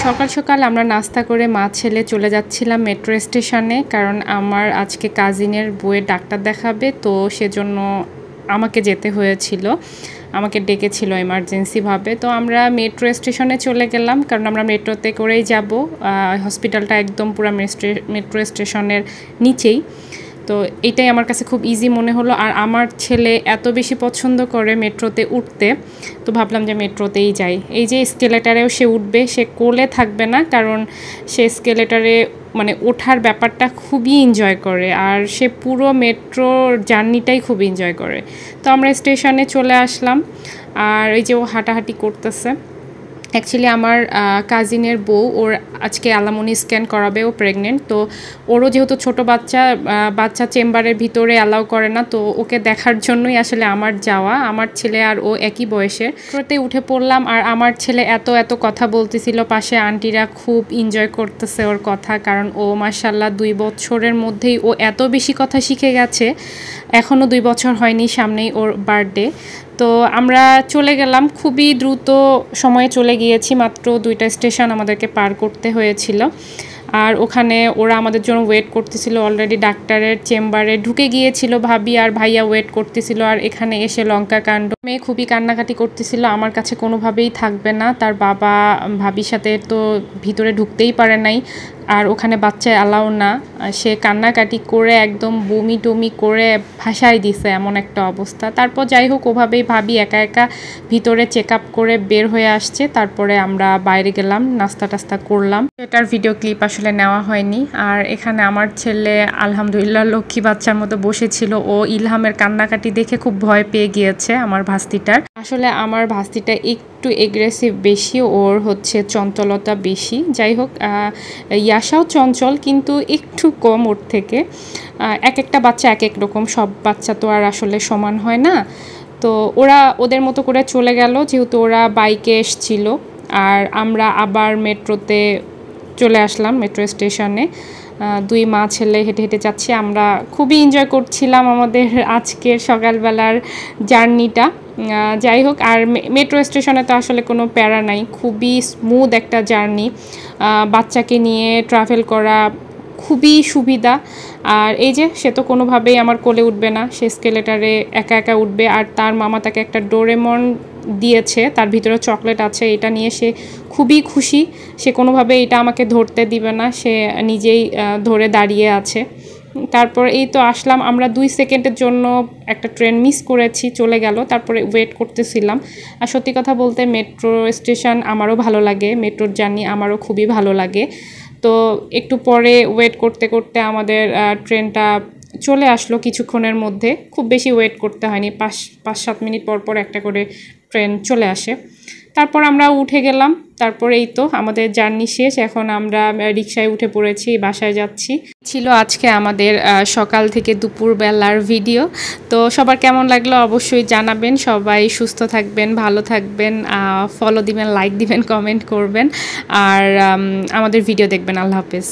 সকাল সকাল আমরা নাস্তা করে মা ছেলে চলে যাচ্ছিলাম মেট্রো স্টেশনে, কারণ আমার আজকে কাজিনের বউয়ের ডাক্তার দেখাবে, তো সেজন্য আমাকে যেতে হয়েছিল, আমাকে ডেকেছিল এমার্জেন্সিভাবে। তো আমরা মেট্রো স্টেশনে চলে গেলাম, কারণ আমরা মেট্রোতে করেই যাব। হসপিটালটা একদম পুরো মেট্রো স্টেশনের নিচেই, তো এটাই আমার কাছে খুব ইজি মনে হলো। আর আমার ছেলে এত বেশি পছন্দ করে মেট্রোতে উঠতে, তো ভাবলাম যে মেট্রোতেই যাই। এই যে স্কেলেটারেও সে উঠবে, সে কোলে থাকবে না, কারণ সে স্কেলেটারে মানে ওঠার ব্যাপারটা খুবই এনজয় করে, আর সে পুরো মেট্রো জার্নিটাই খুব এনজয় করে। তো আমরা স্টেশনে চলে আসলাম, আর এই যে ও হাঁটাহাঁটি করতেছে। অ্যাকচুয়ালি আমার কাজিনের বউ, ওর আজকে অ্যালামনি স্ক্যান করাবে, ও প্রেগনেন্ট। তো ওরও যেহেতু ছোটো বাচ্চা চেম্বারের ভিতরে অ্যালাউ করে না, তো ওকে দেখার জন্যই আসলে আমার যাওয়া। আমার ছেলে আর ও একই বয়সের। মেট্রোতে উঠে পড়লাম, আর আমার ছেলে এত কথা বলতেছিল, পাশে আন্টিরা খুব এনজয় করতেছে ওর কথা, কারণ ও মাশাআল্লাহ 2 বছরের মধ্যেই ও এত বেশি কথা শিখে গেছে। এখনও 2 বছর হয়নি, সামনেই ওর বার্থডে। তো আমরা চলে গেলাম, খুবই দ্রুত সময়ে চলে গিয়েছি, মাত্র 2টা স্টেশন আমাদেরকে পার করতে হয়েছিল। আর ওখানে ওরা আমাদের জন্য ওয়েট করতেছিল, অলরেডি ডাক্তারের চেম্বারে ঢুকে গিয়েছিল ভাবি আর ভাইয়া ওয়েট করতেছিল। আর এখানে এসে লঙ্কা কাণ্ড, মেয়ে খুবই কান্নাকাটি করতেছিল, আমার কাছে কোনোভাবেই থাকবে না। তার বাবা ভাবির সাথে তো ভিতরে ঢুকতেই পারে নাই, আর ওখানে বাচ্চা অ্যালাউ না। সে কান্নাকাটি করে একদম বমি টমি করে ভাসায় দিছে, এমন একটা অবস্থা। তারপর যাই হোক, ওভাবেই ভাবি একা একা ভিতরে চেক আপ করে বের হয়ে আসছে। তারপরে আমরা বাইরে গেলাম, নাস্তা টাস্তা করলাম। এটার ভিডিও ক্লিপ আসলে নেওয়া হয়নি। আর এখানে আমার ছেলে আলহামদুলিল্লাহ লক্ষ্মী বাচ্চার মতো বসেছিল। ও ইলহামের কান্নাকাটি দেখে খুব ভয় পেয়ে গিয়েছে আমার ভাস্তিটার। আসলে আমার ভাস্তিটা একটু এগ্রেসিভ বেশি, ওর হচ্ছে চঞ্চলতা বেশি। যাই হোক, ইয়াসাও চঞ্চল, কিন্তু একটু কম ওর থেকে। এক একটা বাচ্চা এক এক রকম, সব বাচ্চা তো আর আসলে সমান হয় না। তো ওরা ওদের মতো করে চলে গেল, যেহেতু ওরা বাইকে এসছিল। আর আমরা আবার মেট্রোতে চলে আসলাম, মেট্রো স্টেশনে। 2 মা ছেলে হেঁটে হেঁটে যাচ্ছি। আমরা খুবই এনজয় করছিলাম আমাদের আজকের সকালবেলার জার্নিটা। যাই হোক, আর মেট্রো স্টেশনে তো আসলে কোনো প্যারা নাই, খুবই স্মুথ একটা জার্নি। বাচ্চাকে নিয়ে ট্রাভেল করা খুবই সুবিধা। আর এই যে সে তো কোনোভাবেই আমার কোলে উঠবে না, সে স্কেলেটারে একা একা উঠবে। আর তার মামা তাকে একটা ডোরেমন দিয়েছে, তার ভিতরে চকলেট আছে, এটা নিয়ে সে খুবই খুশি। সে কোনোভাবে এটা আমাকে ধরতে দিবে না, সে নিজেই ধরে দাঁড়িয়ে আছে। তারপর এই তো আসলাম, আমরা 2 সেকেন্ডের জন্য একটা ট্রেন মিস করেছি, চলে গেল। তারপরে ওয়েট করতেছিলাম। আর সত্যি কথা বলতে মেট্রো স্টেশন আমারও ভালো লাগে, মেট্রোর জার্নি আমারও খুবই ভালো লাগে। তো একটু পরে ওয়েট করতে করতে আমাদের ট্রেনটা চলে আসলো কিছুক্ষণের মধ্যে। খুব বেশি ওয়েট করতে হয়নি, 5-7 মিনিট পর পর একটা করে ট্রেন চলে আসে। তারপর আমরা উঠে গেলাম। তারপরে এই তো আমাদের জার্নি শেষ, এখন আমরা রিকশায় উঠে পড়েছি, বাসায় যাচ্ছি। ছিল আজকে আমাদের সকাল থেকে দুপুর বেলার ভিডিও। তো সবার কেমন লাগলো অবশ্যই জানাবেন। সবাই সুস্থ থাকবেন, ভালো থাকবেন, ফলো দিবেন, লাইক দিবেন, কমেন্ট করবেন, আর আমাদের ভিডিও দেখবেন। আল্লাহ হাফেজ।